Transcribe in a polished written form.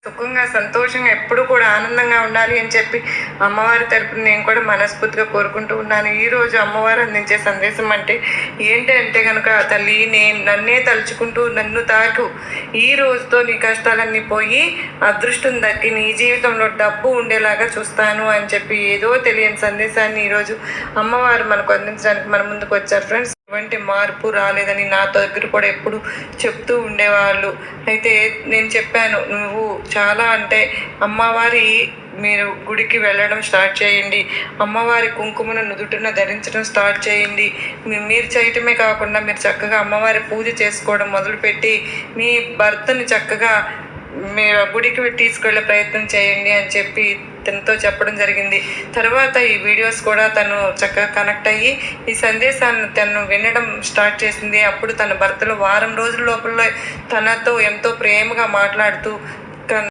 సుఖంగా, సంతోషంగా ఎప్పుడు కూడా ఆనందంగా ఉండాలి అని చెప్పి అమ్మవారి తరపున నేను కూడా మనస్ఫూర్తిగా కోరుకుంటూ ఉన్నాను. ఈరోజు అమ్మవారు అందించే సందేశం అంటే ఏంటంటే కనుక, తల్లి నన్నే తలుచుకుంటూ నన్ను తాకు, ఈ రోజుతో నీ కష్టాలన్నీ పోయి అదృష్టం దక్కి నీ జీవితంలో డబ్బు ఉండేలాగా చూస్తాను అని చెప్పి ఏదో తెలియని సందేశాన్ని ఈరోజు అమ్మవారు మనకు అందించడానికి మన ముందుకు వచ్చారు ఫ్రెండ్స్. ఎటువంటి మార్పు రాలేదని నా దగ్గర కూడా ఎప్పుడు చెప్తూ ఉండేవాళ్ళు. అయితే నేను చెప్పాను, నువ్వు చాలా అంటే అమ్మవారి మీరు గుడికి వెళ్ళడం స్టార్ట్ చేయండి, అమ్మవారి కుంకుమను నుదుటిన ధరించడం స్టార్ట్ చేయండి, మీరు చేయటమే కాకుండా మీరు చక్కగా అమ్మవారి పూజ చేసుకోవడం మొదలుపెట్టి మీ భర్తని చక్కగా మీరు గుడికి తీసుకెళ్ళే ప్రయత్నం చేయండి అని చెప్పి తనతో చెప్పడం జరిగింది. తర్వాత ఈ వీడియోస్ కూడా తను చక్కగా కనెక్ట్ అయ్యి ఈ సందేశాన్ని తను వినడం స్టార్ట్ చేసింది. అప్పుడు తన భర్తలో వారం రోజుల లోపల తనతో ఎంతో ప్రేమగా మాట్లాడుతూ